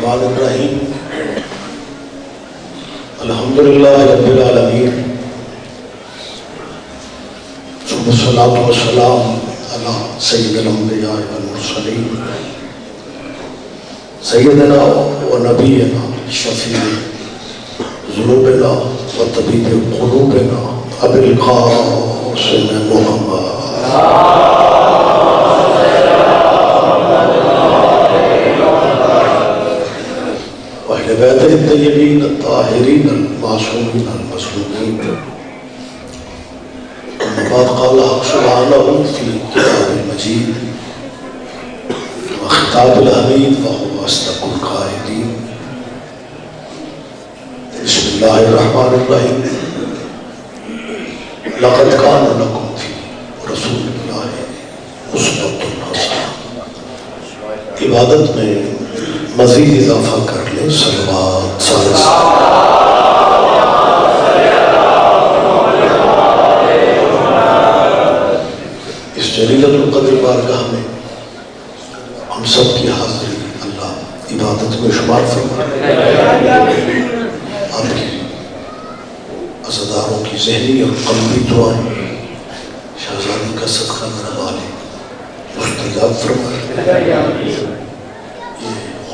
الرحمن الرحیم الحمدللہ رب العالمین ثم الصلاۃ والسلام علی سید الانبیاء والمرسلین سیدنا و نبینا شفیع ذنوبنا و طبیب قلوبنا ابی القاسم محمد وأهل بيته الطيبين الطاهرين المعصومين المظلومين. أما بعد قال الله سبحانه في كتاب المجيد وخطاب الحميد وهو أصدق القائلين. بسم الله الرحمن الرحيم. لقد كان لكم في رسول الله أسوة حسنة. عبادت میں مزید اضافہ کر لیں صلوات سارے اس جلیلۃ القدر بارگاہ میں ہم سب کی حاضری اللہ عبادت میں شمار فرمائے. آپ کی عزاداروں کی ذہنی اور قلبی دعائیں شہزادی کا صدقہ میرا والے مستجاب فرمائے.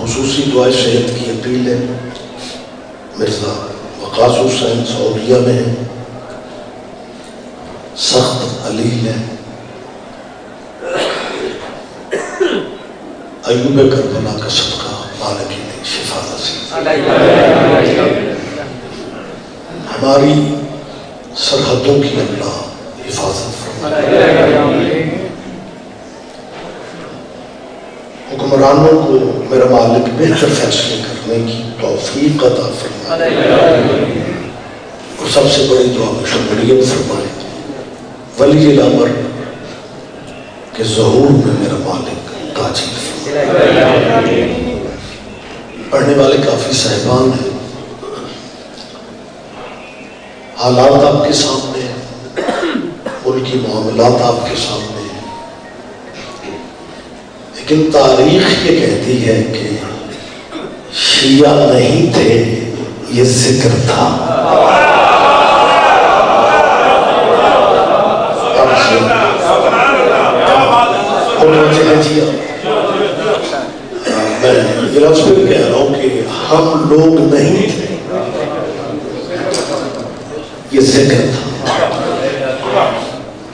خصوصی دعائے صحت کی اپیل ہے. مرزا وقاص حسین سعودیہ میں ہیں, سخت علیل ہے. ایوب کربلا کا صدقہ مالک نے شفا نصیب. ہماری سرحدوں کی اللہ حفاظت فرمائے. حکمرانوں کو میرا مالک بہتر فیصلے کرنے کی توفیق عطا فرمائے اور سب سے بڑی دعا میں شمولیت فرمائے. ولی الامر کے ظہور میں میرا مالک تاجیل فرمائے. پڑھنے والے کافی صاحبان ہیں, حالات آپ کے سامنے ہیں, ان کی معاملات آپ کے سامنے ہیں, لیکن تاریخ یہ کہتی ہے کہ شیعہ نہیں تھے, یہ ذکر تھا. میں یہ لفظ پھر کہہ رہا ہوں کہ ہم لوگ نہیں تھے, یہ ذکر تھا.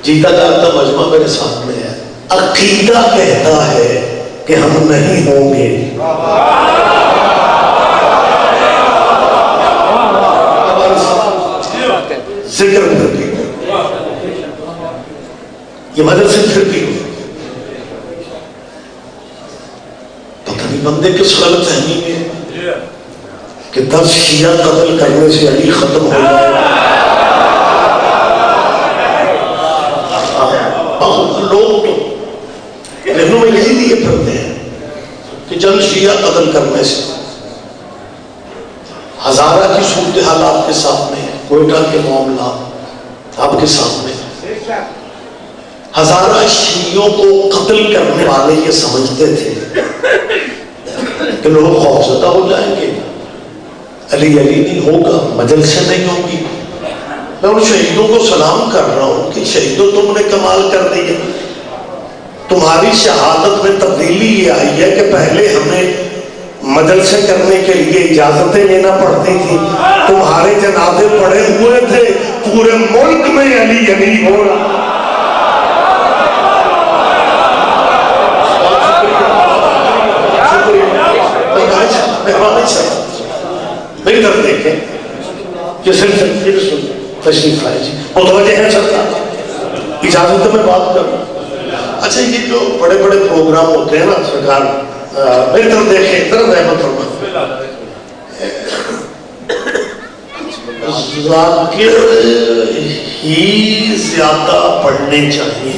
جیتا جاتا مجمع میرے سامنے ہے. عقیدہ کہتا ہے کہ ہم نہیں ہوں گے. ذکر پھر بھی یہ مدرسے پھر بھی پتہ نہیں بندے کس غلط فہمی میں کہ 10 شیعہ قتل کرنے سے علی ختم ہو جائے. لوگ تو ذہنوں میں یہی لیے پھرتے ہیں کہ چند شیعہ قتل کرنے سے. ہزارہ کی صورتحال آپ کے سامنے ہے, کوئٹہ کے معاملات آپ کے سامنے ہے. ہزارہ شیعوں کو قتل کرنے والے یہ سمجھتے تھے کہ لوگ خوفزدہ ہو جائیں گے, علی علی نہیں ہوگا, مجلسیں نہیں ہوں گی. میں ان شہیدوں کو سلام کر رہا ہوں کہ شہیدوں تم نے کمال کر دیا. تمہاری شہادت میں تبدیلی یہ آئی ہے کہ پہلے ہمیں مجلسے کرنے کے لیے اجازتیں لینا پڑتی تھی, تمہارے جنازے پڑے ہوئے تھے, پورے ملک میں علی علی ہو رہا. میری طرف دیکھیں کہ صرف تشریف لائے جی, متوجہ ہے سرکار, اجازت میں بات کروں. اچھا یہ جو بڑے بڑے پروگرام ہوتے ہیں نا سرکار, میری طرف دیکھیں, طرف رحمت فرما. ذاکر ہی زیادہ پڑھنے چاہیے.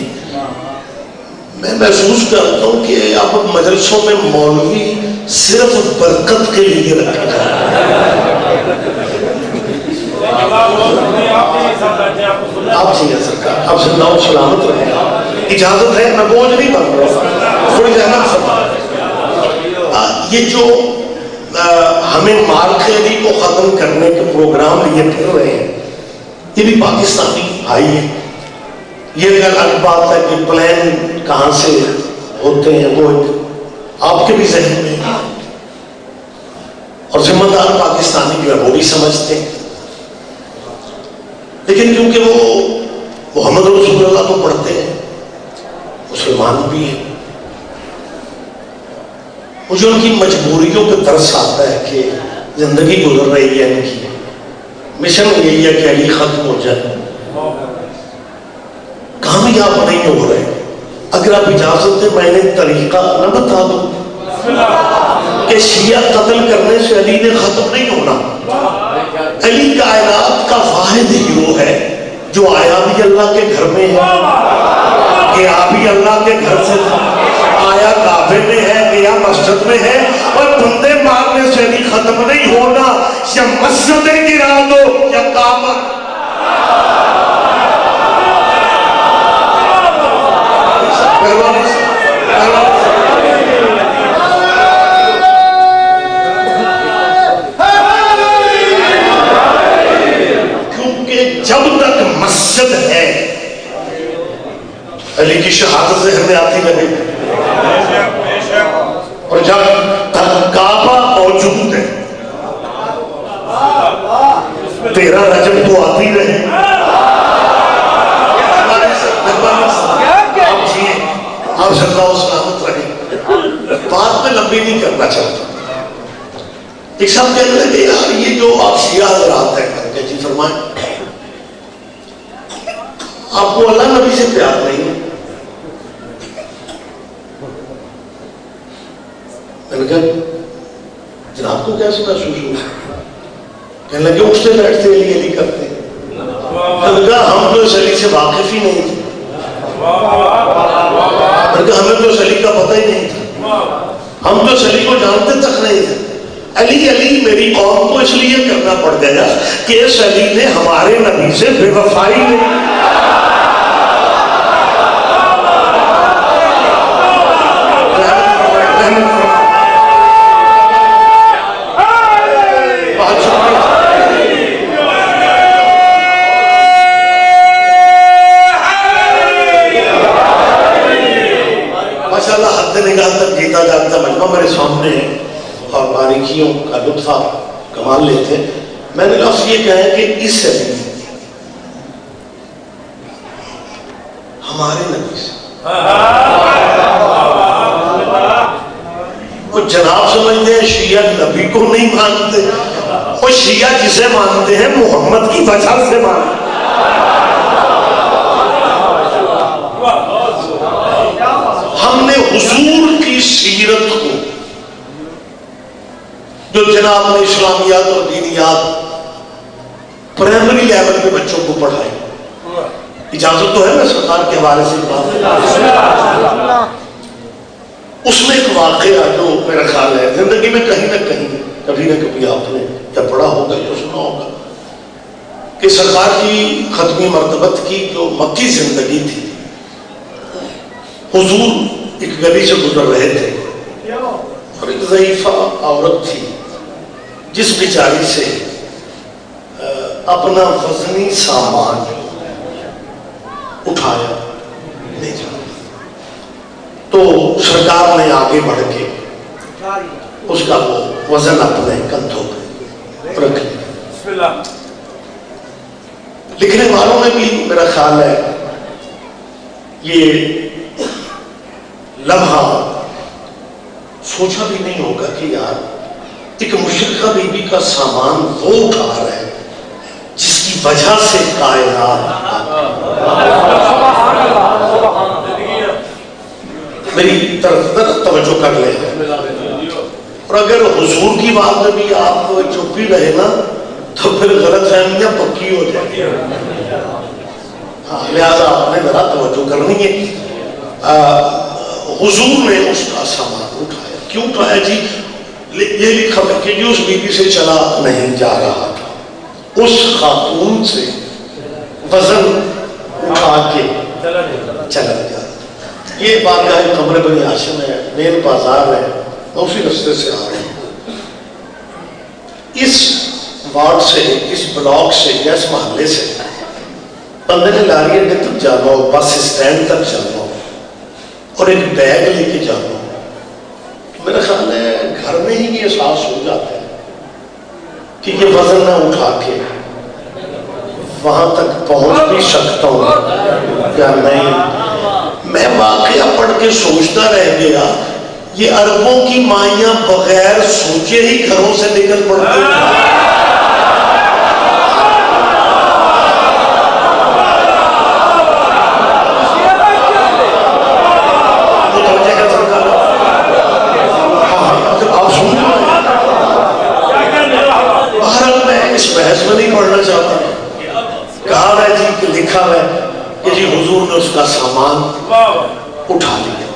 میں محسوس کرتا ہوں کہ اب مدرسوں میں مولوی صرف برکت کے لیے رکھے جائیں. آپ چاہیے سرکار, آپ سے اللہ سلامت رہے. اجازت ہے, میں بوجھ نہیں بن رہا, تھوڑی رحمت فرما. یہ جو ہمیں مارک علی کو ختم کرنے کے پروگرام لیے پھر رہے ہیں، یہ بھی پاکستانی بھائی ہے. یہ الگ بات ہے کہ پلان کہاں سے ہوتے ہیں وہ آپ کے بھی ذہن میں ہے، اور ذمہ دار پاکستانی جو ہے وہ بھی سمجھتے ہیں. لیکن کیونکہ وہ محمد رسول اللہ کو پڑھتے ہیں، مسلمان بھی ہیں، مجھے ان کی مجبوریوں پہ ترس آتا ہے کہ زندگی گزر رہی ہے ان کی، مشن یہی ہے کہ علی ختم ہو جائے، کامیاب نہیں ہو رہے. اگر آپ اجازت دیں میں نے طریقہ نہ بتا دوں کہ شیعہ قتل کرنے سے علی نے ختم نہیں ہونا. علی کائنات کا واحد ہیرو ہے جو آیا بھی اللہ کے گھر میں ہے، گیا بھی اللہ کے گھر سے تھا، آیا کعبے میں ہے، گیا مسجد میں ہے، اور بندے مارنے سے علی ختم نہیں ہونا. یا مسجدیں گرا دو یا کعبہ. کیونکہ جب تک مسجد ہے علی کی شہادت ذہن میں آتی رہے، اور جب تک کعبہ موجود ہے 13 رجب تو آتی رہے. آپ صلی اللہ علیہ وسلم رہے. بات میں لمبی نہیں کرنا چاہتا. ایک صاحب کہنے لگے یار یہ جو آپ شیعہ حضرات ہیں کر کے جی فرمائیں آپ کو اللہ نبی سے پیار نہیں ہے. میں نے کہا جناب کو کیسے محسوس ہوا؟ کہنے لگے اٹھتے بیٹھتے علی علی کرتے. میں نے کہا ہم تو اس علی سے واقف ہی نہیں تھے، ہمیں تو اس علی کا پتہ ہی نہیں تھا، ہم تو اس علی کو جانتے تک نہیں تھے. علی علی میری قوم کو اس لیے کرنا پڑ گیا کہ اس علی نے ہمارے نبی سے بے وفائی نہیں. نگاہ تک جیتا جاتا مجمع میرے سامنے ہے اور باریکیوں کا لطف کمال لیتے. میں نے لفظ یہ کہا ہے کہ اس علی ہمارے نبی سے وہ جناب سمجھتے ہیں شیعہ نبی کو نہیں مانتے، وہ شیعہ جسے مانتے ہیں محمد کی وجہ سے مانتے. ہم نے حضور کی سیرت کو جو جناب نے اسلامیات اور دینیات پرائمری لیول پہ بچوں کو پڑھائی، اجازت تو ہے نا سرکار کے حوالے سے بات. اس میں ایک واقعہ جو میرا خیال ہے زندگی میں کہیں نہ کہیں کبھی نہ کبھی آپ نے یا پڑھا ہوگا یا سنا ہوگا کہ سرکار کی ختمی مرتبت کی جو مکی زندگی تھی، حضور ایک گلی سے گزر رہے تھے اور ایک ضعیفہ عورت تھی جس بیچاری سے اپنا وزنی سامان اٹھایا نہیں جا. تو سرکار نے آگے بڑھ کے اس کا وہ وزن اپنے کندھوں پہ رکھ لیا. لکھنے والوں نے بھی میرا خیال ہے یہ لمحہ سوچا بھی نہیں ہوگا کہ یار ایک مشرکہ بی بی کا سامان وہ اٹھا رہا ہے جس کی وجہ سے کائنات. میری طرف توجہ کر لیں، اور اگر حضور کی بات میں بھی آپ چپ ہی رہے نا تو پھر غلط فہمیاں پکی ہو جائیں. لہذا آپ نے ذرا توجہ کرنی ہے. حضور نے اس کا سامان اٹھایا. کیوں اٹھایا جی؟ یہ لکھا ہے کہ جو اس بیوی سے چلا نہیں جا رہا تھا اس خاتون سے وزن اٹھا کے چلا جا. یہ بات قبر بنی ہاشم ہے، مین بازار ہے، اسی رستے سے آ رہے ہیں. اس وارڈ سے, اس بلاک سے یا اس محلے سے بندے نے لاری اڈے تک جانا ہو, بس اسٹینڈ تک جانا ہو اور ایک بیگ لے کے جانا ہو, میرا خیال ہے گھر میں ہی یہ احساس ہو جاتا ہے کہ یہ وزن میں اٹھا کے وہاں تک پہنچ بھی سکتا ہوں یا نہیں. میں واقعہ پڑھ کے سوچتا رہ گیا, یہ اربوں کی مائیاں بغیر سوچے ہی گھروں سے نکل پڑتی ہیں. بحث میں نہیں پڑھنا چاہتا, کہا ہے جی کہ لکھا ہے کہ جی حضور نے اس کا سامان اٹھا لیا.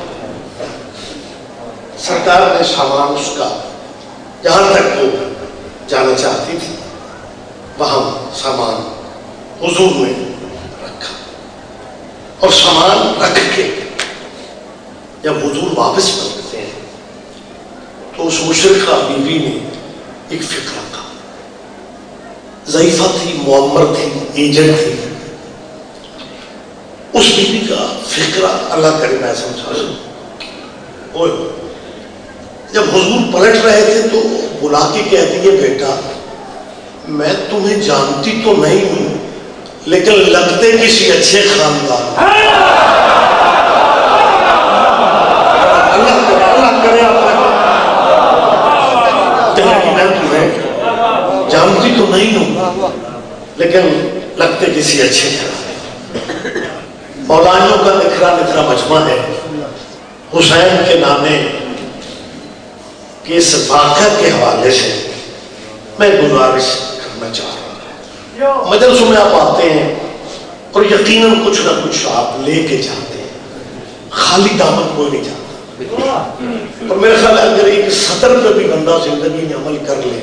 سرکار نے سامان اس کا جہاں تک وہ جانا چاہتی تھی وہاں سامان حضور نے رکھا, اور سامان رکھ کے جب حضور واپس پلٹتے ہیں تو اس مشرقہ بیوی نے ایک فکر رکھا. ضعیفہ تھی, معمر تھی, ایجنٹ تھی. اس بیوی کا فکرہ اللہ کرے میں سمجھا. جب حضور پلٹ رہے تھے تو بلا کے کہتی ہے, بیٹا میں تمہیں جانتی تو نہیں ہوں لیکن لگتے کسی اچھے خاندان. اللہ کرے میں تمہیں جانتی تو نہیں ہوں لیکن لگتے کسی اچھے گھر. مولانیوں کا نکھرا نکھرا مجمع ہے. حسین کے نامے کے اس واقعہ کے حوالے سے میں گزارش کرنا چاہ رہا ہوں. مجلسوں میں آپ آتے ہیں اور یقیناً کچھ نہ کچھ آپ لے کے جاتے ہیں, خالی دامن کوئی نہیں جاتا. اور میرے خیال ہے اگر ایک سطر پہ بھی بندہ زندگی میں عمل کر لے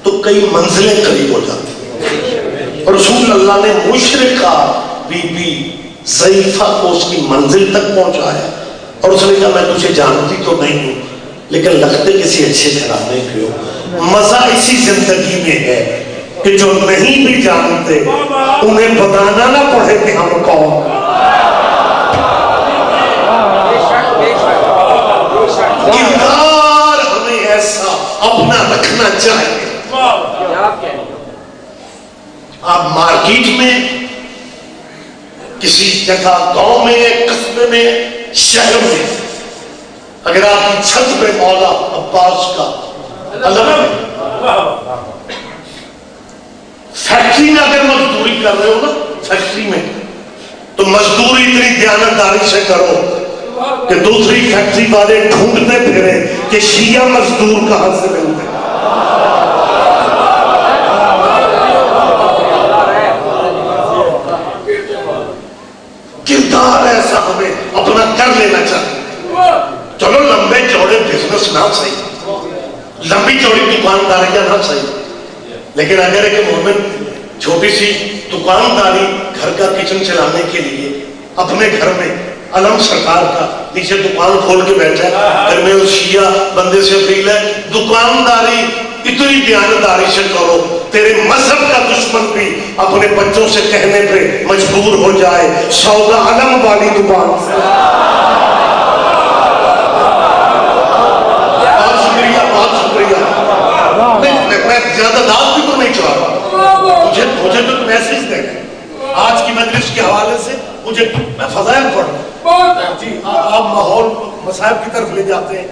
تو کئی منزلیں قریب ہو جاتی ہیں. اور رسول اللہ نے مشرقہ بی بی ضعیفہ کو اس کی منزل تک پہنچایا اور اس نے کہا میں تجھے جانتی تو نہیں ہوں لیکن لگتے کسی اچھے گھرانے کے ہو. مزہ اسی زندگی میں ہے کہ جو نہیں بھی جانتے انہیں بتانا نہ پڑے کہ ہم کون. کردار ہمیں ایسا اپنا رکھنا چاہیے. آپ مارکیٹ میں, کسی جگہ, گاؤں میں, قصبے میں, شہر میں, اگر آپ کی چھت پہ مولا عباس کا علم ہے, فیکٹری میں اگر مزدوری کر رہے ہو نا, فیکٹری میں, تو مزدوری اتنی دیانتداری سے کرو کہ دوسری فیکٹری والے ڈھونڈتے پھرے کہ شیعہ مزدور کہاں سے ملتے. کردار ایسا ہمیں اپنا کر لینا چاہیے. چلو لمبے چوڑے بزنس نہ صحیح, لمبی چوڑی دکانداریاں نہ صحیح, لیکن اگر ایک مومن چھوٹی سی دکانداری گھر کا کچن چلانے کے لیے اپنے گھر میں علم سرکار کا نیچے دکان کھول کے بیٹھا ہے, گھر میں اس شیعہ بندے سے اپیل ہے دکانداری اتنی دیانتداری سے کرو تیرے مذہب کا دشمن بھی اپنے بچوں سے کہنے پہ مجبور ہو جائے سودا علم والی دکان سے. بہت شکریہ, بہت شکریہ. میں زیادہ داد بھی تو نہیں چاہ رہا, مجھے تو میسج دے گا آج کی مجلس کے حوالے سے. مجھے میں فضائل پڑھوں جی, آپ ماحول مصائب کی طرف لے جاتے ہیں,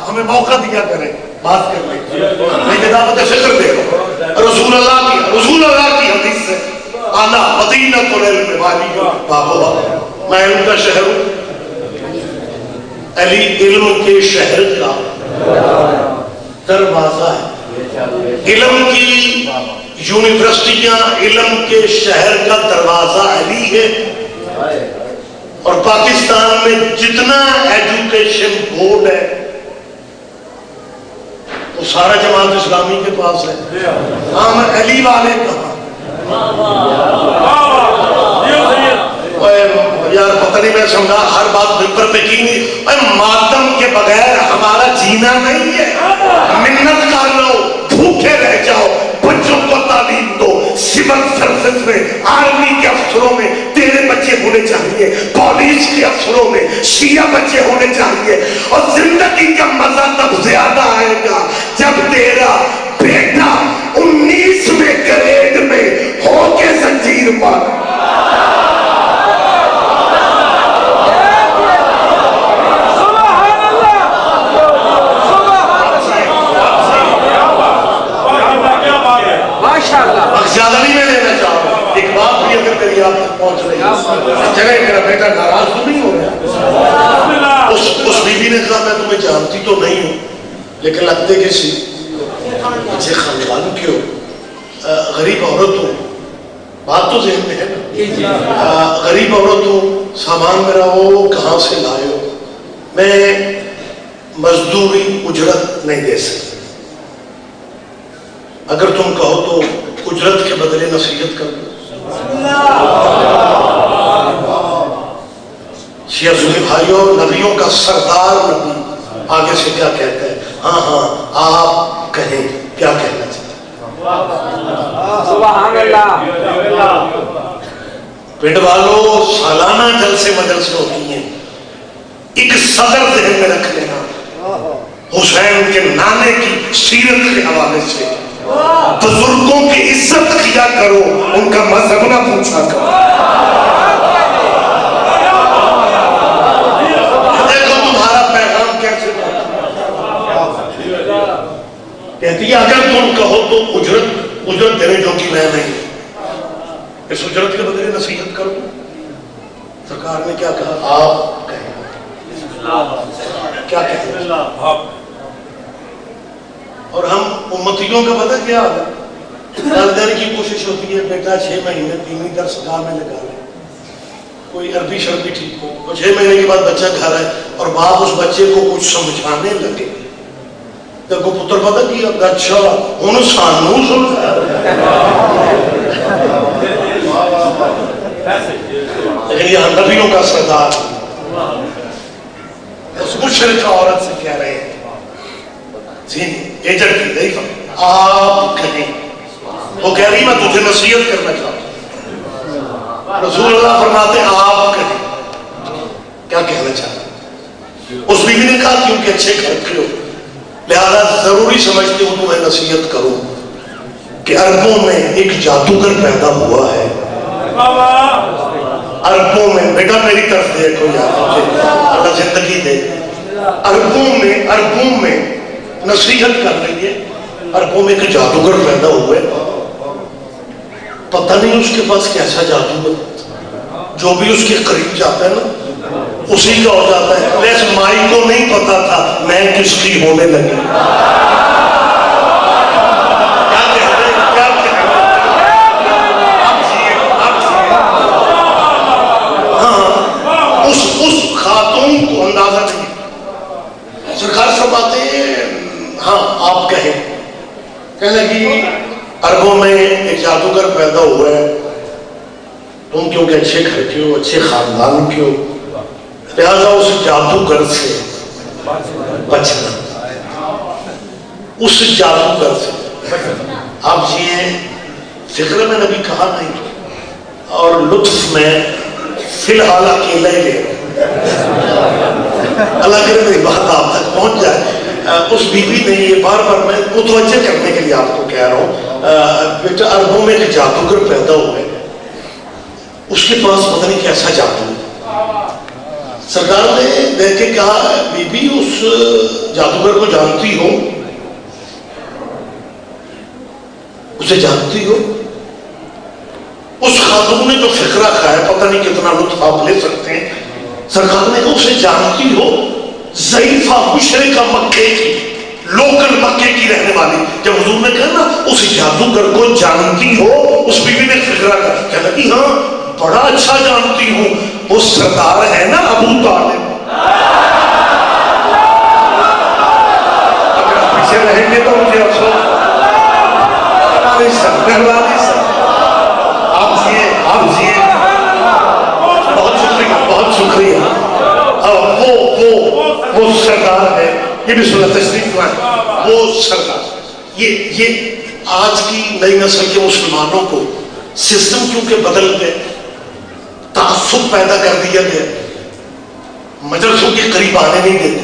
ہمیں موقع دیا کریں بات کرنے کی. میں کتابت فکر دے رہا ہوں. رسول اللہ کی حدیث سے آنا مدینہ تو علم والی بابا, میں علم کا شہر ہوں. علی علم کے شہر کا دروازہ ہے. علم کی یونیورسٹیاں علم کے شہر کا دروازہ علی ہے. اور پاکستان میں جتنا ایجوکیشن بورڈ ہے وہ سارا جماعت اسلامی کے پاس ہے. ہاں میں علی والے کہاں یار پتہ نہیں, میں سمجھا ہر بات ممبر پہ کی نہیں. ماتم کے بغیر ہمارا جینا نہیں ہے. منت کر لو, بھوکے رہ جاؤ, کرتے کسی اچھے خاندان کے ہو، غریب عورت ہو، بات تو ذہن میں ہے نا، غریب عورت ہو، سامان میرا وہ کہاں سے لائے ہو، میں مزدوری اجرت نہیں دے سکتا، اگر تم کہو تو اجرت کے بدلے نصیحت کر دو۔ شیعہ سنی بھائیوں، نبیوں کا سردار نبی آگے سے کیا کہتا ہے؟ ہاں ہاں آپ کہیں کیا کہنا چاہتے ہیں؟ سبحان اللہ۔ پنڈ والوں، سالانہ جلسے مجلسے ہوتی ہیں، ایک صدر ذہن میں رکھ لینا، حسین کے نانے کی سیرت کے حوالے سے بزرگوں کی عزت کیا کرو، ان کا مذہب نہ پوچھا کرو۔ دیکھو تمہارا پیغام کیسے کہتی ہے، اگر تم کہو تو اجرت دینے جو کہ میں نہیں، اس اجرت کے بدلے نصیحت کرو۔ سرکار نے کیا کہا؟ آپ کہیں کیا کہتے ہیں؟ اور ہم امتیوں کا پتہ کیا ہے؟ والدین کی کوشش ہوتی ہے بیٹا 6 مہینے 3 درس گاہ میں لگا لے، کوئی عربی شربی ٹھیک ہو، اور 6 مہینے کے بعد بچہ گھر آئے اور باپ اس بچے کو کچھ سمجھانے لگے، دیکھو پتر پتہ کیا اچھا ہوں سانو سن، لیکن یہاں نبیوں کا سردار اس مشرک عورت سے کہہ رہے ہیں ایجنٹ کی ضعیفہ، آپ کہیں، وہ کہہ رہی میں تجھے نصیحت کرنا چاہتا ہوں، رسول اللہ فرماتے ہیں آپ کہیں کیا کہنا چاہتا ہوں؟ اس بیوی نے کہا کیونکہ اچھے گھر کے ہو لہذا ضروری سمجھتے ہوں تو میں نصیحت کروں کہ عربوں میں ایک جادوگر پیدا ہوا ہے، عربوں میں، بیٹا میری طرف دیکھو یار، اللہ زندگی دے، عربوں میں نصیحت کر رہی ہے، عربوں میں ایک جادوگر پیدا ہوئے، پتہ نہیں اس کے پاس کیسا جادو ہے، جو بھی اس کے قریب جاتا ہے نا اسی کا ہو جاتا ہے، ویسے مائی کو نہیں پتا تھا میں کس کی ہونے لگی۔ اس خاتون کو اندازہ نہیں، سرکار فرماتے ہیں ہاں آپ کہیں، کہنے لگی عربوں میں ایک جادوگر پیدا ہوا ہے، تم کیونکہ اچھے گھر کے ہو، اچھے خاندان کے ہو، لہذا اس جادوگر سے بچنا، اس جادوگر سے آپ یہ فکر میں نبی کہا نہیں، اور لطف میں فی الحال اکیلا ہی لے اللہ کرے میری بات آپ تک پہنچ جائے۔ اس بی بی نے یہ بار بار میں متوجہ کرنے کے لیے آپ کو کہہ رہا ہوں، بیٹا عربوں میں ایک جادوگر پیدا ہوئے، اس کے پاس پتہ نہیں کیسا جادو ہے۔ سرکار نے دیکھ کے کہا بی بی اس جادوگر کو جانتی ہو؟ اسے جانتی ہو؟ اس خاتون نے جو فکرہ کھایا پتہ نہیں کتنا لطف آپ لے سکتے ہیں، سرکار نے کہا اسے جانتی ہو؟ ضعیفہ مشرکہ مکے کی، لوکل مکے کی رہنے والی، جب حضور نے کہا نا اس جادوگر کو جانتی ہو، اس بیوی نے فکرہ کہا، کہنے لگی ہاں بڑا اچھا جانتی ہوں، وہ سردار ہے نا ابو طالب، اگر پیچھے رہیں گے تو مجھے افسوس، آپ جیے بہت شکریہ بہت شکریہ، وہ سردار ہے، یہ بھی سنت تشریف لائیں، وہ سردار، یہ آج کی نئی نسل کے مسلمانوں کو سسٹم کیونکہ بدل گئے، تعصب پیدا کر دیا گیا، مجلسوں کے قریب آنے نہیں دیتے،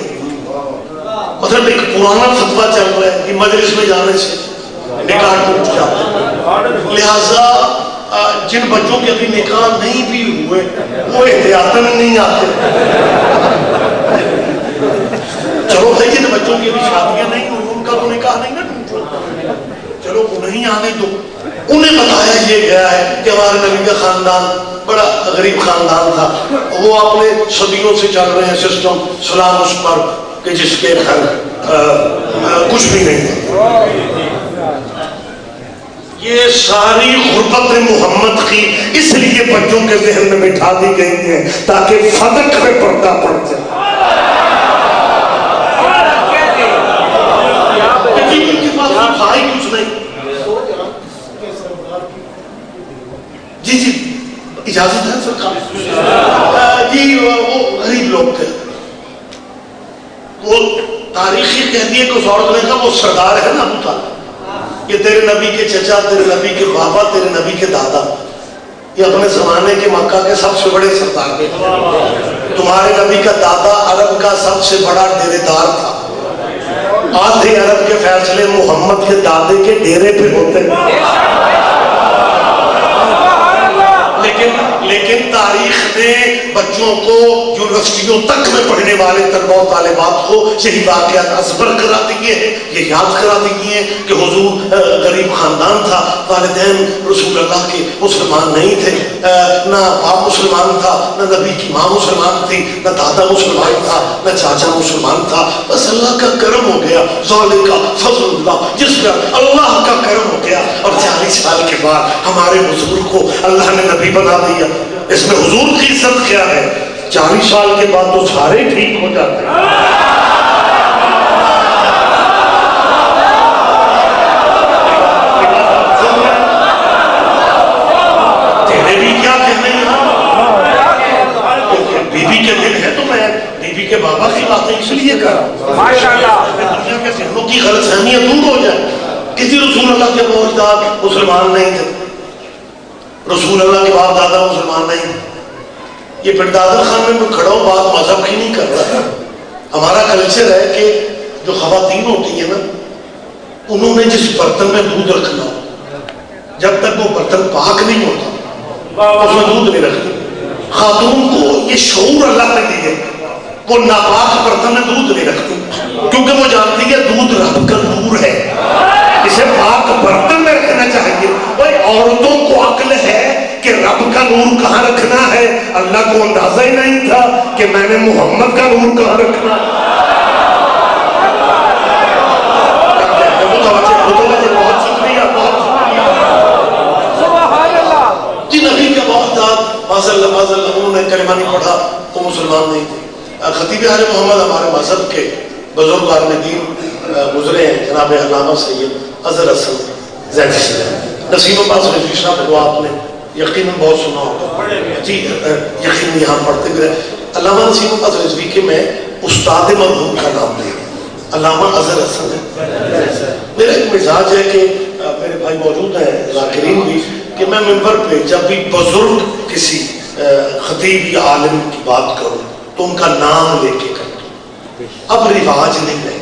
مطلب ایک پرانا فتویٰ چل رہا ہے کہ مجلس میں جانے سے نکاح ٹوٹ جاتے ہیں، لہذا جن بچوں کے ابھی نکاح نہیں بھی ہوئے وہ احتیاطاً نہیں آتے، چلو بھائی جن بچوں کی ابھی شادیاں نہیں ہوئی ان کا تو نکاح نہیں نا ٹوٹا، چلو انہیں آنے دو، انہیں بتایا یہ گیا ہے کہ ہمارے نبی کا خاندان بڑا غریب خاندان تھا، وہ اپنے صدیوں سے چل رہے ہیں سسٹم، سلام اس پر کہ جس کے گھر کچھ بھی نہیں تھا. یہ ساری غربت محمد کی اس لیے بچوں کے ذہن میں بٹھا دی گئی ہے تاکہ فدق میں پردہ پڑ جائے. ان کے پاس بھائی کچھ نہیں. جی جی اجازت ہے سرکار. جی وہ غریب لوگ تھے. وہ تاریخی کہتی ہے کہ اس عورت نے کہا وہ سردار ہے نا ابو طالب, یہ تیرے نبی کے چچا, تیرے نبی کے بابا, تیرے نبی کے دادا, یہ اپنے زمانے کے مکہ کے سب سے بڑے سردار تھے. تمہارے نبی کا دادا عرب کا سب سے بڑا ڈیرے دار تھا. آدھے عرب کے فیصلے محمد کے دادے کے ڈیرے پہ ہوتے ہیں. لیکن تاریخ نے بچوں کو یونیورسٹیوں تک میں پڑھنے والے طلباء و طالبات کو یہی واقعات ازبر کرا دیے ہیں, یہ یاد کرا دیے ہیں کہ حضور غریب خاندان تھا, والدین رسول اللہ کے مسلمان نہیں تھے, نہ باپ مسلمان تھا, نہ نبی کی ماں مسلمان تھی, نہ دادا مسلمان تھا, نہ چاچا مسلمان تھا. بس اللہ کا کرم ہو گیا, ذالک فضل اللہ, جس پر اللہ کا کرم ہو گیا. اور 40 سال کے بعد ہمارے بزرگ کو اللہ نے نبی بنا دیا. اس میں حضور کی عزت کیا ہے؟ 40 سال کے بعد تو سارے ٹھیک ہو جاتے ہیں. تیرے بھی کیا کہنے ہیں, بی بی کے دن ہے تو میں بی بی کے بابا کی باتیں اس لیے کر رہا ہوں ماشاءاللہ دنیا کے ذہنوں کی غلط فہمیاں دور ہو جائے. کسی رسول اللہ کے موجودات مسلمان نہیں تھے, رسول اللہ کے باپ دادا مسلمان نہیں تھے. یہ پردادر خان میں کھڑا ہوں, بات مذہب کی نہیں کر رہا. ہمارا کلچر ہے کہ جو خواتین ہوتی ہیں نا, انہوں نے جس برتن میں دودھ رکھنا جب تک وہ برتن پاک نہیں ہوتا اس میں دودھ نہیں رکھتی. خاتون کو یہ شعور اللہ نے دی ہے, وہ ناپاک برتن میں دودھ نہیں رکھتی کیونکہ وہ جانتی ہے دودھ رب کا نور ہے, اسے پاک برتن میں رکھنا چاہیے. بھائی عورتوں کو عقل ہے کہ رب کا نور کہاں رکھنا ہے, اللہ کو اندازہ ہی نہیں تھا کہ میں نے محمد کا نور کہاں رکھنا. بہت شکریہ, بہت شکریہ جی. نبی کے بہت ماشاء اللہ انہوں نے کلمہ نہیں پڑھا تو مسلمان نہیں تھے. خطیب اہل محمد ہمارے مذہب کے بزرگ عالم دین گزرے ہیں, جناب علامہ سید اظہر حسن زیدی صاحب. نسیم عباس رضوی صاحب کو آپ نے یقیناً بہت سنا ہوگا جی, یقیناً یہاں پڑھتے گئے. علامہ نسیم عباس رضوی کے میں استاد مرحوم کا نام لے, علامہ اظہر حسن ہے. میرا ایک مزاج ہے کہ میرے بھائی موجود ہیں ذاکرین بھی, کہ میں ممبر پہ جب بھی بزرگ کسی خطیب یا عالم کی بات کروں تو ان کا نام لے کے کروں. اب رواج نہیں رہے,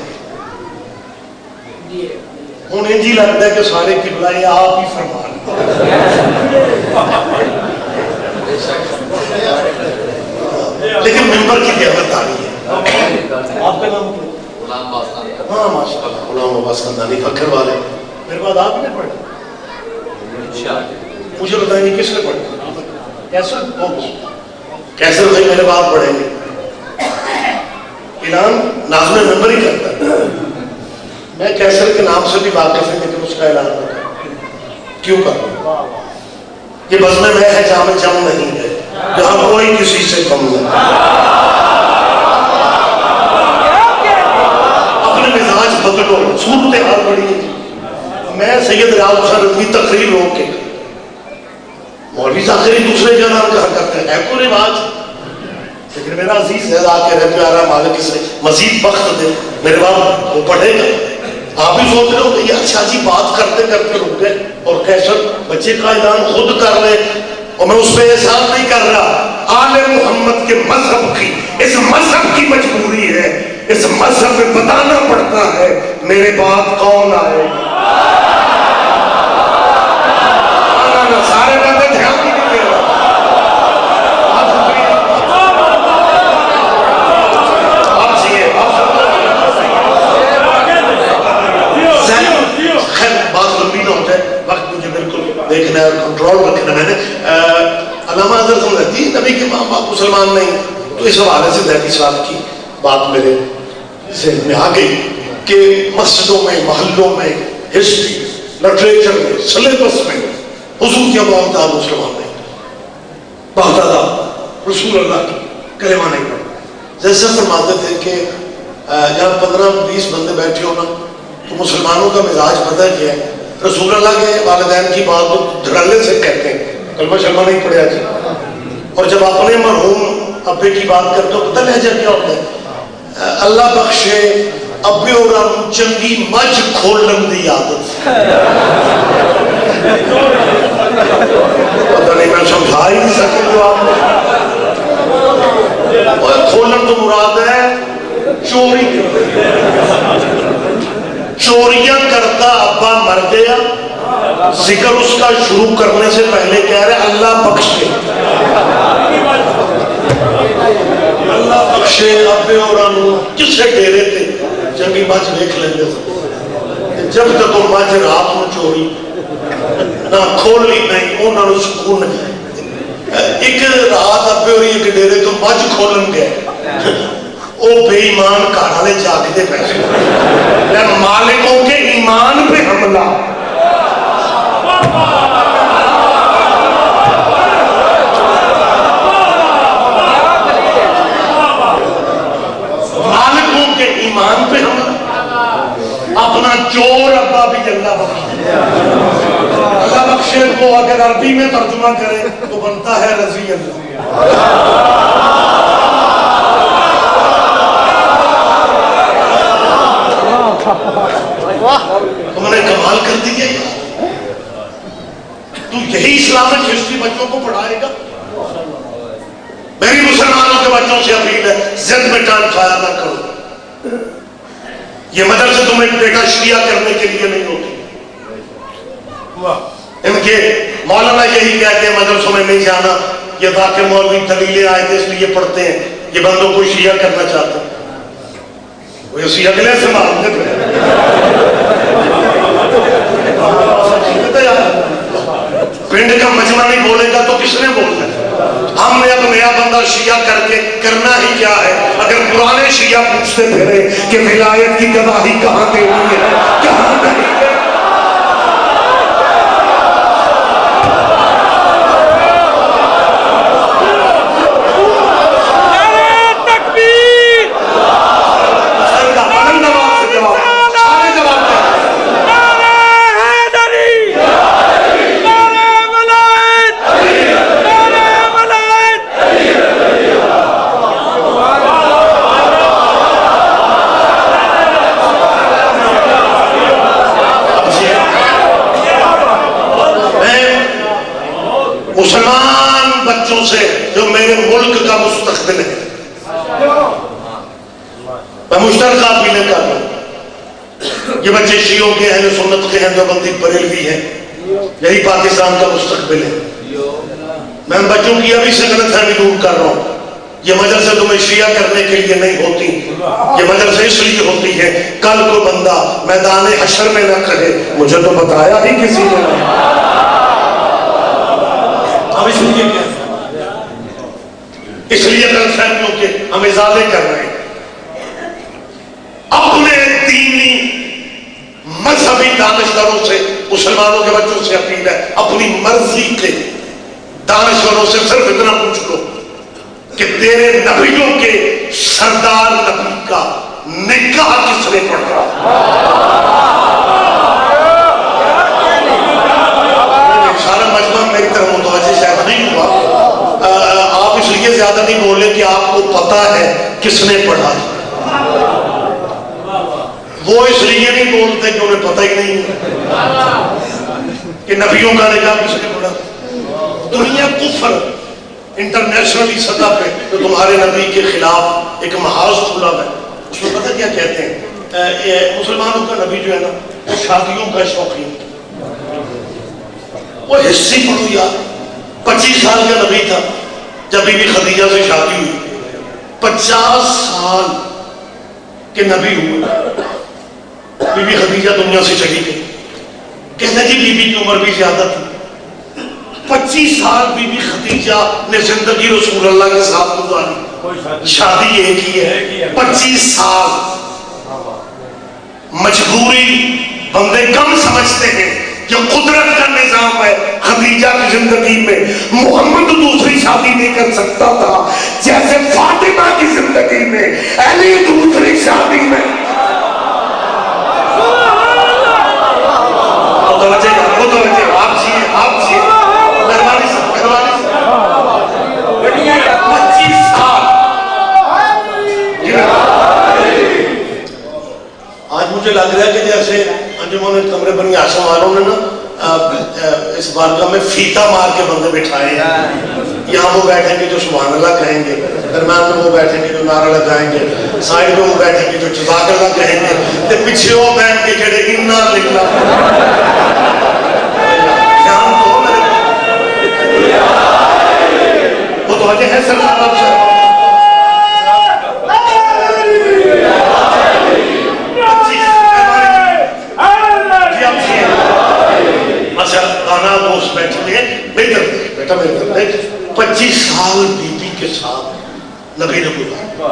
ہوں انجی لگتا ہے کہ سارے قبلہ یہ آپ ہی فرمان. لیکن ممبر کی قیادت آ رہی ہے. آپ کا نام کیا؟ ہاں ماشاء اللہ, غلام عباس خاندانی فخر والے. میرے بعد آپ نے پڑھا, مجھے بتائیں گے کس نے پڑھا؟ کیسر بھائی میرے بعد پڑھیں گے. اعلان ناظم ممبر ہی کرتا ہے. میں کیسر کے نام سے بھی واقف ہے لیکن اس کا اعلان نہ کروں. کیوں کروں؟ یہ بزم میں ہے جہاں میں جم نہیں ہے, جہاں کوئی کسی سے کم نہیں. اپنے مزاج بدلو, صورتحال بڑی ہے. میں سید ریاض حسین رضوی تقریر ہو کے مولوی ذاکری دوسرے کا نام کہا کرتے ہیں, کوئی رواج. لیکن میرا عزیز ہے آ کے رہ پیارا مالک اسے مزید وقت دے, میرے بعد وہ پڑھے گا. آپ بھی سوچ رہے ہو کہ یہ اچھا جی بات کرتے کرتے رک گئے اور کیسر بچے کا اعلان خود کر لے, اور میں اس پہ احساس نہیں کر رہا. آل محمد کے مذہب کی, اس مذہب کی مجبوری ہے, اس مذہب میں بتانا پڑتا ہے میرے بعد کون آئے. سارے بندے دھیان نہیں دے رہا. خیر بات لمبی نہ ہو جائے, وقت مجھے بالکل دیکھنا ہے, کنٹرول رکھنا. میں نے علامہ حضرت رہتی نبی کے ماں باپ مسلمان نہیں, تو اس حوالے سے دہلی صاحب کی بات میرے ذہن میں آ گئی. کہ مسجدوں میں، محلوں میں، ہسٹری، لٹریچر میں، سلیبس میں حضور کیا بہت مسلمان نہیں، باقاعدہ رسول اللہ کی کلمہ نہیں پڑھا. جیسے فرماتے تھے کہ جب 15-20 بندے بیٹھے ہو نا تو مسلمانوں کا مزاج پتہ کیا ہے، رسول اللہ کے والدین کی بات تو دھڑلے سے کہتے ہیں، کلمہ شلمہ نہیں پڑھا جی. اور جب اپنے مرحوم ابے کی بات کرتے ہو پتہ لہجہ کیا ہوتا ہے، اللہ بخشے ابے اور چنگی مجھ کھولن دی عادت. پتہ نہیں میں سمجھا ہی نہیں سکتے جو آپ کھولن تو مراد ہے چوری. چوریاں کرتا ابا مر گیا، ذکر اس کا شروع کرنے سے پہلے کہہ رہے اللہ بخشے، اللہ بخشے ابے اور کسے ڈیرے تھے چنگی مجھ دیکھ لیں گے. جب تک وہ مجھ رات میں چوری نہ کھولی نہیں انہوں نے سکون نہیں. ایک رات ابے اور ایک ڈیرے تو مجھ کھولن گئے، وہ بے ایمان گھر والے جاگتے پیسے مالکوں کے ایمان پہ حملہ. مالکوں کے ایمان پہ حملہ. اپنا چور ابا بھی اللہ بخشے، اللہ بخشے کو اگر عربی میں ترجمہ کرے تو بنتا ہے رضی اللہ. تم نے کمال کر دی ہے. تو یہی اسلامک ہسٹری بچوں کو پڑھائے گا. میری مسلمانوں کے بچوں سے اپیل ہے زد میں ٹان کھایا نہ کرو. یہ مدرسے تمہیں بیٹا شیعہ کرنے کے لیے نہیں ہوتی. ان کے مولانا یہی کہتے ہیں مدرسوں میں نہیں جانا، یہ باقی مولوی دلیلیں آئے تھے اس لیے پڑھتے ہیں، یہ بندوں کو شیعہ کرنا چاہتے ہیں. وہ اسی اگلے سے مانتے پہ پنڈ کا مجمع نہیں بولے گا تو کس نے بولنا ہے؟ ہم نے اب نیا بندہ شیعہ کر کے کرنا ہی کیا ہے؟ اگر پرانے شیعہ پوچھتے پھرے کہ ولایت کی گواہی کہاں دینی ہے، کہاں نہیں ہے. مسلمان بچوں سے جو میرے ملک کا مستقبل ہے میں مشترکہ اپیلیں کر رہا ہوں. یہ بچے شیعوں کے اہل سنت کے ہیں، دیوبندی بریلوی ہیں، یہی پاکستان کا مستقبل ہے. میں ان بچوں کی ابھی سے غلط فہمی دور کر رہا ہوں. یہ مدرسے تمہیں شیعہ کرنے کے لیے نہیں ہوتی، یہ مدرسے اس لیے ہوتی ہے کل کو بندہ میدان حشر میں نہ کہے مجھے تو بتایا ہی کسی نے. اس لیے غلط فہمیوں کے ہم ازالے کر رہے ہیں. اپنے دینی مذہبی دانشوروں سے مسلمانوں کے بچوں سے اپیل ہے اپنی مرضی کے دانشوروں سے صرف اتنا پوچھ لو کہ تیرے نبیوں کے سردار نبی کا نکاح کس نے پڑھا. سارا مجمع میری طرف متوجہ شاید نہیں ہوا. آپ اس لیے زیادہ نہیں بولے کہ آپ کو پتا ہے کس نے پڑھا. وہ اس لیے نہیں بولتے کہ انہیں پتہ ہی نہیں کہ نبیوں کا نکاح کس نے پڑھا. دنیا کفر انٹرنیشنلی سطح پہ جو تمہارے نبی کے خلاف ایک محاذ کھلا ہے اس میں پتہ کیا کہتے ہیں مسلمانوں کا نبی جو ہے نا وہ شادیوں کا شوقین. وہ ہسٹری پڑھو یار. 25 سال کا نبی تھا جب بی بی خدیجہ سے شادی ہوئی. 50 سال کے نبی ہوئے بی بی خدیجہ دنیا سے چلی گئی. کہتے ہیں جی بی بی کی عمر بھی زیادہ تھی. 25 سال بی بی خدیجہ نے زندگی رسول اللہ کے ساتھ گزاری. شادی ایک ہی ہے. 25 سال مجبوری بندے کم سمجھتے ہیں کہ قدرت کا نظام ہے. خدیجہ کی زندگی میں محمد دوسری شادی نہیں کر سکتا تھا جیسے فاطمہ کی زندگی میں علی دوسری شادی میں. آپ جیے مہربانی سے 25 سال. آج مجھے لگ رہا ہے کہ جیسے انجمن کمرے بنی آسم والوں نے نا اس بارگاہ میں فیتا مار کے بندے بٹھائے ہیں. یہاں وہ بیٹھیں گے جو سبحان اللہ کہیں گے, درمیان میں وہ بیٹھیں گے جو نعرہ لگائیں گے, سائڈ میں وہ بیٹھیں گے جو جزاک اللہ کہیں گے, تے پیچھے وہ بیٹھ کے جڑے انا لکھنا وہ تو وجہ ہے سرکار آپ سے. بیٹا 25 سال بی بی کے ساتھ نبی نے گزارا,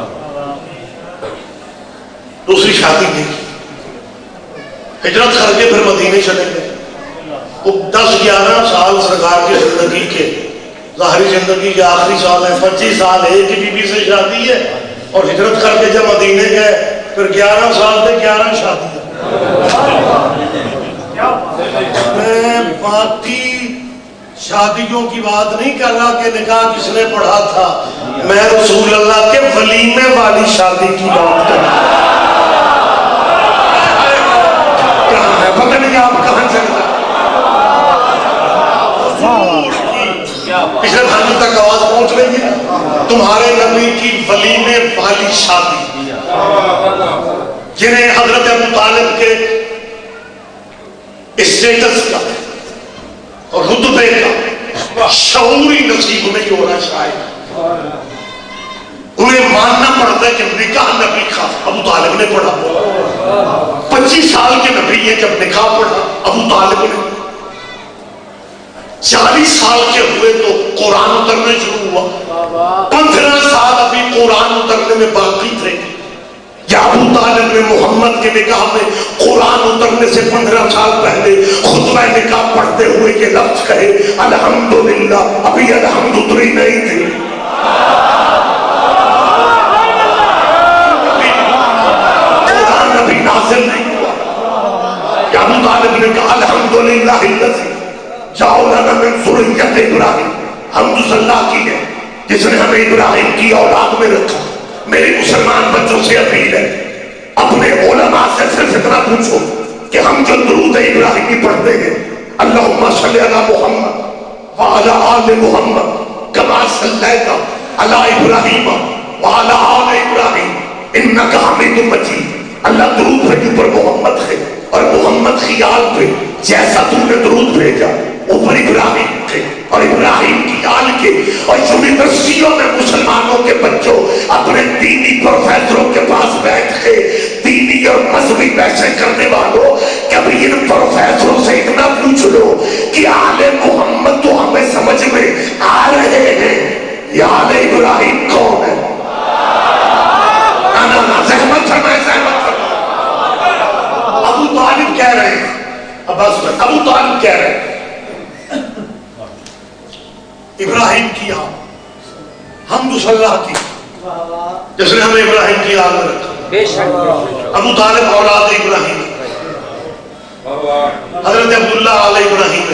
دوسری شادی نہیں کی, ہجرت کر کے پھر مدینے چلے گئے. وہ 10-11 سال سرکار کی زندگی کے, ظاہری زندگی کے آخری سال ہیں. 25 سال ایک ہی بی بی سے شادی ہے, اور ہجرت کر کے جب مدینے گئے پھر 11 سال سے 11 شادی ہے. میں باقی شادیوں کی بات نہیں کر رہا کہ نکاح کس نے پڑھا تھا, میں رسول اللہ کے ولیمے والی شادی کی بات کر رہا ہوں. کہاں ہے پتہ نہیں آپ کہاں چل رہا. پچھلے بھانج تک آواز پہنچ رہی ہے. تمہارے نبی کی ولیمے والی شادی, جنہیں حضرت ابو طالب کے اسٹیٹس کا اور رتبے کا شعوری نصیب نہیں ہو رہا. شاید انہیں ماننا پڑتا ہے کہ نکاح نبی کا ابو طالب نے پڑھا. 25 سال کے نبی ہیں جب نکاح پڑھا ابو طالب نے. 40 سال کے ہوئے تو قرآن اترنے شروع ہوا. 15 سال ابھی قرآن اترنے میں باقی تھے. یا ابو طالب نے محمد کے نکاح میں قرآن اترنے سے 15 سال پہلے خطبہ نکاح پڑھتے ہوئے یہ لفظ کہے الحمدللہ. ابھی الحمد اتری نہیں تھی. قرآن ابھی نازل نہیں ہوا. یا ابو طالب نے کہا الحمدللہ الذی جعل لنا من ذریۃ ابراہیم. حمد اللہ کی ہے جس نے ہمیں ابراہیم کی اولاد میں رکھا. میرے مسلمان بچوں سے اپیل ہے, اپنے علماء سے صرف اتنا پوچھو کہ ہم جو درود ابراہیمی پڑھتے ہیں اللہم صلی علی محمد وعلی آل محمد کما صلیت علی ابراہیم وعلی آل ابراہیم انک حمید مجید. اللہ درود بھیجو پر محمد ہے اور محمد کی آل پہ جیسا تم نے درود بھیجا اوپر ابراہیم تھے اور ابراہیم کی آل کے. اور یونیورسٹیوں میں مسلمانوں کے بچوں اپنے دینی پروفیسروں کے پاس بیٹھ کے دینی اور مذہبی بحثیں کرنے والوں, کبھی ان پروفیسروں سے اتنا پوچھ لو کہ آل محمد تو ہمیں سمجھ میں آ رہے ہیں, یہ آل ابراہیم کون ہے؟ زحمت فرمائے, زحمت فرمائے. ابو طالب کہہ رہے ہیں, ابو طالب کہہ رہے ہیں ابراہیم کی آل حمد اللہ کی جس نے ہمیں ابراہیم کی آل میں رکھا. ابو طالب اولاد ابراہیم, حضرت عبداللہ آل ابراہیم,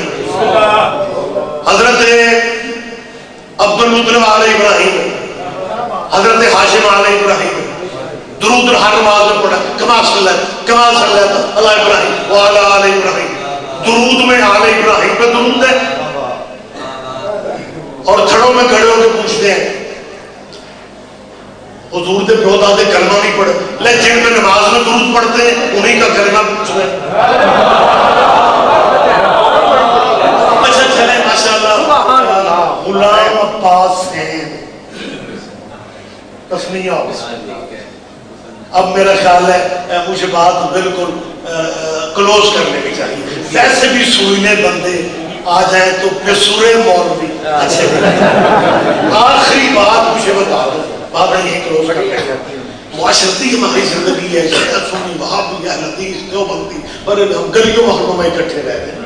حضرت عبد المطلب آل ابراہیم, حضرت ہاشم آل ابراہیم. درود ہر نماز میں پڑھا کما صلی علی ابراہیم وعلی آل ابراہیم. درود میں آل ابراہیم پہ درود ہے, اور کھڑوں میں کھڑے ہو کے پوچھتے ہیں حضور دے پیو دادے کلمہ نہیں پڑھے, لیکن جن میں نماز میں درود پڑھتے ہیں انہی کا کلمہ پوچھ رہے ہیں. اچھا چلے ماشاءاللہ غلام عباس ہیں تسمیہ. اب میرا خیال ہے مجھے بات بالکل کلوز کرنے کی چاہیے. ویسے بھی سوئنے بندے آ جائیں تو بسورے مولوی اچھے. آخری بات مجھے بتا دو, بات یہی کلوز کرتے ہیں معاشرتی ہماری زندگی ہے، سنی وہابی اہل حدیث دیوبندی، پر ہم گلیوں محلوں میں اکٹھے رہ رہے ہیں،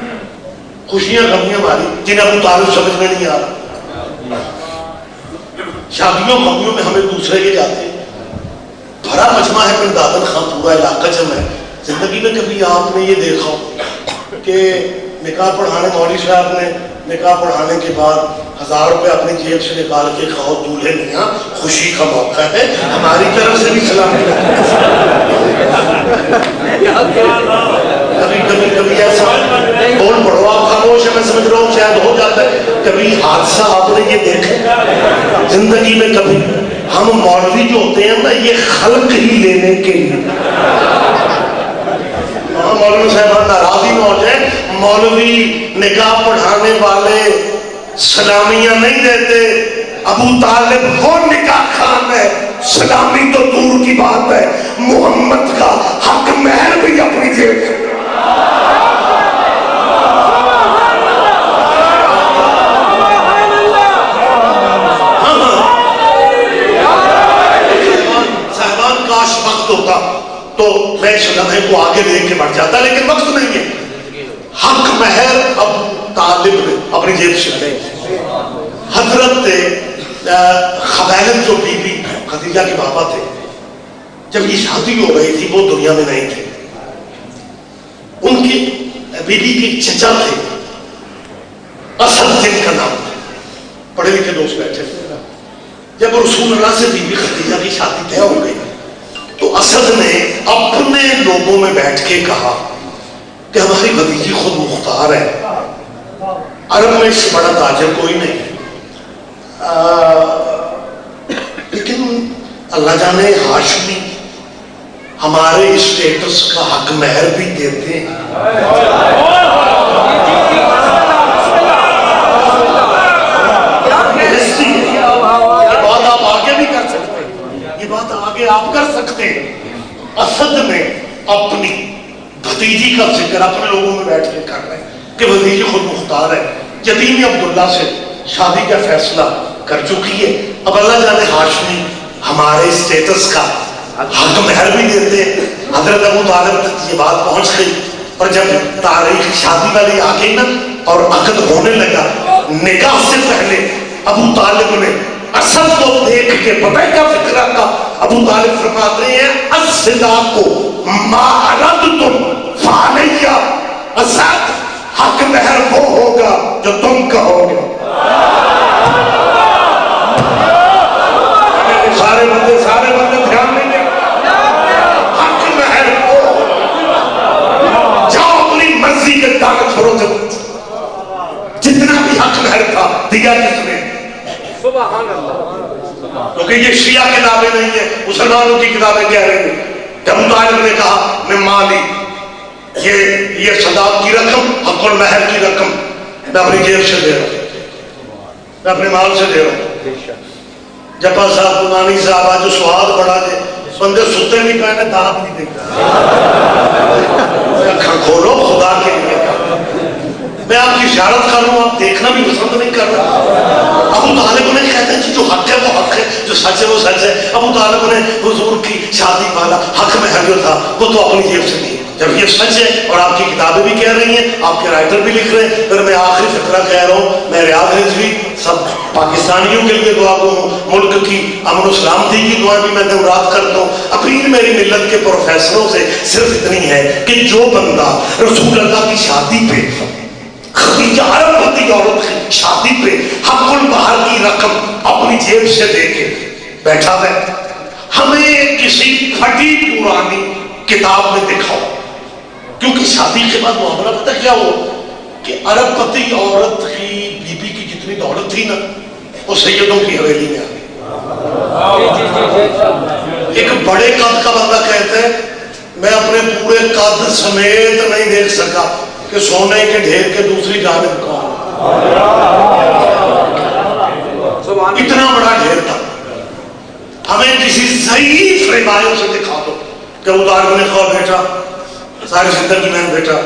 خوشیاں غمیاں ہماری جنہیں ابو طالب سمجھ میں نہیں آ رہا، شادیوں غمیوں میں ہمیں دوسرے کے جاتے ہیں، بھرا مجمع ہے پھر دادن خان پورا علاقہ جمع ہے۔ زندگی میں کبھی آپ نے یہ دیکھا کہ نکاح پڑھانے مولوی صاحب نے نکاح پڑھانے کے بعد 1000 روپے اپنی جیب سے نکال کے کھاؤ دولہے میاں خوشی کا موقع ہے، ہماری طرف سے بھی سلام کبھی ایسا بول پڑھو آپ خاموش ہے، میں سمجھ رہا ہوں شاید ہو جاتا ہے، کبھی حادثہ آپ نے یہ دیکھا زندگی میں؟ کبھی ہم مولوی جو ہوتے ہیں نا یہ خلق ہی لینے کے لیے، مولوی صاحبان ناراض ہی نہ ہو جائے، مولوی نکاح پڑھانے والے سلامیاں نہیں دیتے، ابو طالب وہ نکاح خان ہے، سلامی تو دور کی بات ہے، محمد کا حق مہر بھی اپنی جیب سے۔ صاحبان کاش وقت ہوتا تو میں اس لمحے کو آگے لے کے بڑھ جاتا، لیکن وقت نہیں ہے۔ حق مہر ابو طالب نے اپنی جیب سے دے۔ حضرت خویلد جو بی بی خدیجہ کے بابا تھے، جب یہ شادی ہو رہی تھی وہ دنیا میں نہیں تھے، ان کی بی بی کے چچا تھے اسد جن کا نام تھا، پڑھے لکھے دوست بیٹھے تھے۔ جب رسول اللہ سے بی بی خدیجہ کی شادی طے ہو گئی تو اسد نے اپنے لوگوں میں بیٹھ کے کہا کہ ہماری بھتیجی خود مختار ہے، عرب میں اس سے بڑا تاجر کوئی نہیں، لیکن اللہ جانے ہاشمی ہمارے اسٹیٹس کا حق مہر بھی دیتے ہیں۔ یہ بات آپ آگے بھی کر سکتے ہیں، یہ بات آگے آپ کر سکتے ہیں۔ اسد نے اپنی بھتیجی کا ذکر اپنے لوگوں میں بیٹھ کے کر رہے ہیں کہ بھتیجی خود مختار ہے، یتیم عبداللہ سے شادی کا فیصلہ کر چکی ہے، اب اللہ جانے ہاشمی ہمارے اسٹیٹس کا حق مہر بھی دیتے ہیں۔ حضرت ابو طالب تک یہ بات پہنچ گئی، اور جب تاریخ شادی والی آ گئی نا اور عقد ہونے لگا، نکاح سے پہلے ابو طالب نے اسد کو دیکھ کے پتہ کیا فکرہ کا، ابو طالب فرماتے ہیں الصداق ما اردتم فعلیہ، اسد حق مہر وہ ہوگا جو تم کہو گے۔ سارے بندے دھیان دیں گے، حق مہر وہ، جاؤ اپنی مرضی کے دعوت کرو، جتنا بھی حق مہر تھا دیا کس نے؟ سبحان اللہ۔ کیونکہ یہ شیعہ کتابیں نہیں ہیں، مسلمانوں کی کتابیں کہہ رہی ہیں۔ ابو طالب نے کہا میں مالی یہ صداق کی رقم، حق المہر کی رقم میں اپنی جیب سے دے رہا ہوں، میں اپنے مال سے دے رہا ہوں۔ جپا صاحب بنانی صاحب آج جو سواد بڑھا دے، بندے ستے نہیں پہنے دانت نہیں دیکھتا، اکھاں کھولو خدا کے لیے۔ میں آپ کی اشارت کر رہا ہوں، آپ دیکھنا بھی پسند نہیں کر رہا۔ ابو طالب نے کہتے ہیں جو حق ہے وہ حق ہے، جو سچ ہے وہ سچ ہے۔ ابو طالب نے حضور کی شادی والا حق مہر جو تھا وہ تو اپنی جیب سے دی۔ جب یہ سچ ہے اور آپ کی کتابیں بھی کہہ رہی ہیں، آپ کے رائٹر بھی لکھ رہے ہیں، پھر میں آخری فقرہ کہہ رہا ہوں، میں ریاض رضوی سب پاکستانیوں کے لیے دعا کروں، ملک کی امن و سلامتی کی دعا بھی میں دن رات کرتا ہوں۔ اپیل میری ملت کے پروفیسروں سے صرف اتنی ہے کہ جو بندہ رسول اللہ کی شادی پہ، خدیجہ عرب ہوتی عورت کی شادی پہ حق المہر کی رقم اپنی جیب سے دے کے بیٹھا ہے، ہمیں کسی پھٹی پرانی کتاب میں دکھاؤ، کیونکہ شادی کے بعد معاملہ پتہ کیا ہو کہ عرب پتی عورت کی بی بی کی جتنی دولت تھی نا وہ سیدوں کی حویلی میں آ گئی۔ ایک بڑے قد کا بندہ کہتا ہے میں اپنے پورے قد سمیت نہیں دیکھ سکا کہ سونے کے ڈھیر کے دوسری جانب کون، اتنا بڑا ڈھیر تھا۔ ہمیں کسی ضعیف روایت سے دکھا دو کہ ابو طالب نے کہا بیٹا ساری زندگی میں بیٹا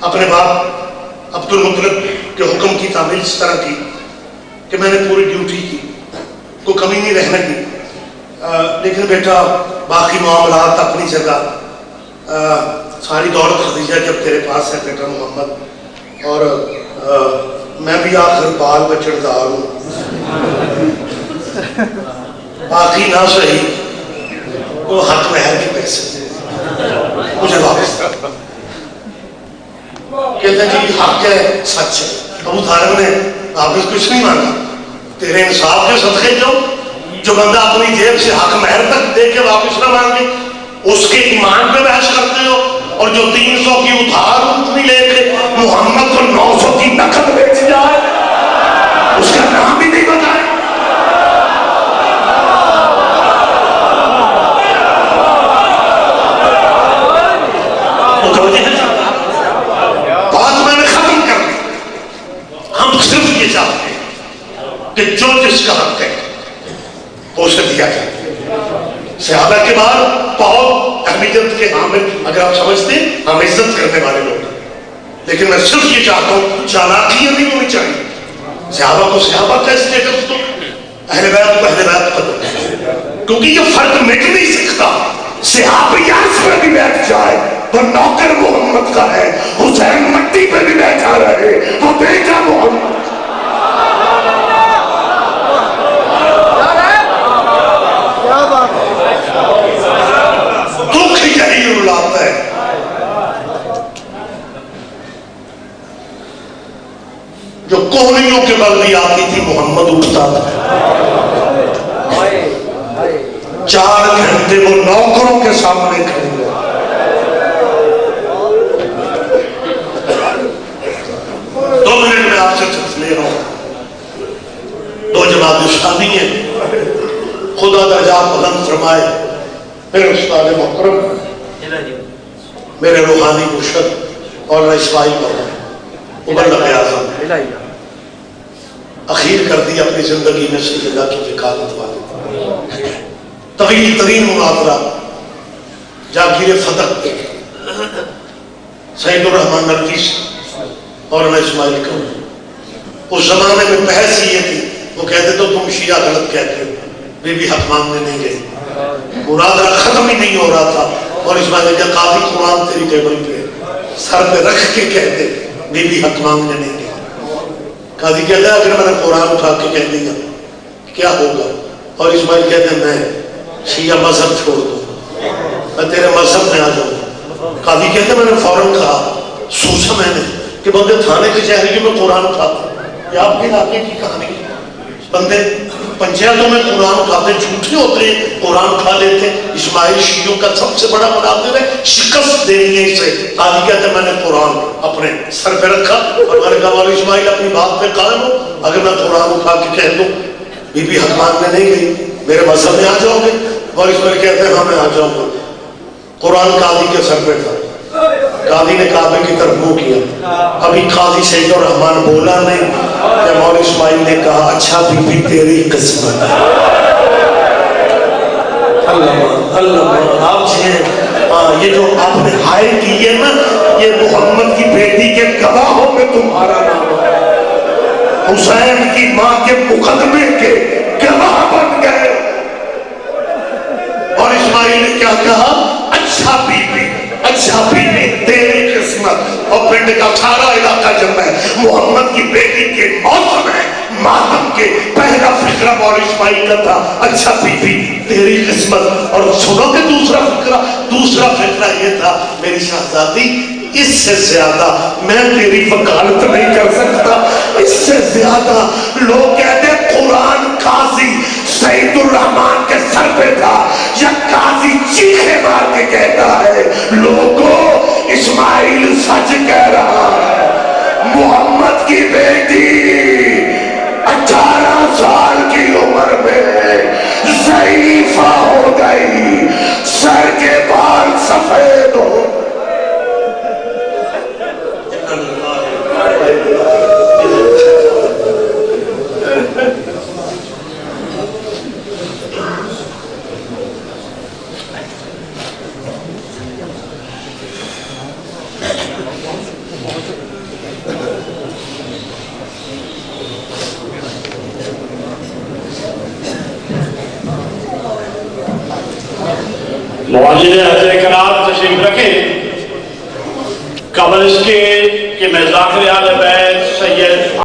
اپنے باپ عبد المطلب کے حکم کی تعمیل اس طرح کی کہ میں نے پوری ڈیوٹی کی، کوئی کمی نہیں رہنے دی، لیکن بیٹا باقی معاملات اپنی جگہ، ساری دولت خدیجہ جب تیرے پاس ہے بیٹا محمد، اور میں بھی آخر بال بچڑدار ہوں، باقی نہ صحیح وہ حق مہر کے پیسے مجھے واپس کہتے ہیں جی حق ہے، سچ ہے۔ ابو طالب نے واپس کچھ نہیں مانگا، تیرے انصاف کے صدقے جو بندہ اپنی جیب سے حق مہر تک دے کے واپس نہ مانگے اس کے ایمان پہ بحث کرتے ہو، اور جو 300 کی ادھار اتنی لے کے محمد کو 900 کی نقد بیچ جائے، اس کا نام بھی نہیں بتائے۔ بات میں نے ختم کر دی، ہم صرف یہ چاہتے ہیں کہ جو جس کا حق ہے وہ اسے دیا جائے۔ صحابہ کے بعد بہت اہمیت کے حامل، اگر آپ سمجھتے ہیں ہم عزت کرنے والے لوگ ہیں، لیکن میں صرف یہ چاہتا ہوں چالاکیاں نہیں ہونی چاہیے۔ صحابہ کو صحابہ کا اسٹیٹس دو، اہل بیت کو اہل بیت کا دو، کیونکہ یہ فرق مٹ نہیں سکتا۔ صحابیات پر بھی بیٹھ جائے وہ نوکر محمد کا ہے، حسین مٹی پہ بھی بیٹھا رہے وہ بیٹا محمد۔ دکھ یہی رلاتا ہے، جو کوہنیوں کے بل بھی آتی تھی محمد اٹھتا تھا، 4 گھنٹے وہ نوکروں کے سامنے کھڑے ہوئے۔ 2 منٹ میں آپ سے لے رہا ہوں، 2 جماعت شادی ہیں، خدا درجات بلند فرمائے میرے استاد محترم، میرے روحانی مرشد اور اسماعیل مبلغ اعظم، اخیر کر دی اپنی زندگی میں سیدہ کی وکالت والے، طویل ترین مناظرہ جاگیر فتح سید الرحمن نرگس اور میں اسماعیل کا۔ اس زمانے میں بحث یہ تھی، وہ کہتے تو تم شیعہ غلط کہتے ہو، بی بی حق مانگنے نہیں گئی، مناظرہ ختم ہی نہیں ہو رہا تھا، اور اسماعیل نے کہا قاضی قرآن تیری ٹیبل پہ سر پہ رکھ کے کہتے بی بی حق مانگنے نہیں گئی۔ قاضی کہتا ہے اگر میں نے قرآن اٹھا کے کہہ دیا کیا ہوگا؟ اور اسماعیل کہتے ہیں میں شیعہ مذہب چھوڑ دوں، میں تیرے مذہب میں آ جاؤں۔ قاضی کہتے ہیں میں نے فوراً کہا، سوچا میں نے کہ بندے تھانے کے چہرے میں قرآن اٹھاتے، یہ آپ کے علاقے کی کہانی، بندے پنچایتوں میں قرآن اٹھاتے جھوٹے ہوتے ہیں، قرآن اٹھا لیتے۔ اسماعیل شیعوں کا سب سے بڑا مناظر ہے، شکست دینی ہے اسے۔ قاضی کہتے ہیں میں نے قرآن اپنے سر پہ رکھا اور میں نے کہا والے اسماعیل اپنی بات پہ قائم ہو، اگر میں قرآن اٹھا کے کہہ دوں بی بی حق مانگنے نہیں گئی میرے مذہب میں آ جاؤ گے؟ اور اسماعیل کہتے ہیں ہاں میں آ جاؤں گا۔ قرآن قاضی کے سر پہ تھا، قاضی نے کعبے کی طرف منہ کیا، ابھی قاضی سید الرحمان بولا نہیں کہ مولا اسماعیل نے کہا اچھا بی بی تیری قسمت۔ اللہ آپ سے یہ جو آپ نے ہائے کی ہے نا، یہ محمد کی بیٹی کے گواہوں میں تمہارا نام ہے، حسین کی ماں کے مقدمے کے گواہ بن گئے۔ اور اسماعیل نے کیا کہا؟ اچھا بی بی تیری قسمت۔ اور پنڈ کا سارا علاقہ جب ہے محمد کی بیٹی کے موسم ہے ماتم کے، پہلا فقرہ اور اسماعیل کا تھا اچھا بی بی تیری قسمت۔ اور سنو کہ دوسرا فقرہ یہ تھا میری شہزادی اس سے زیادہ میں تیری وکالت نہیں کر سکتا، اس سے زیادہ لوگ کہتے ہیں قرآن قاضی سید الرحمان کے سر پہ تھا، یا قاضی چیخے مار کے کہتا ہے لوگوں اسماعیل سچ کہہ رہا ہے، محمد کی بیٹی 18 سال کی عمر میں ضعیفہ ہو گئی، سر کے بال سفید ہو معاجر حضرت کرام تشریف رکھیں۔ قبل اس کے کہ میں ذاکر اہل بیت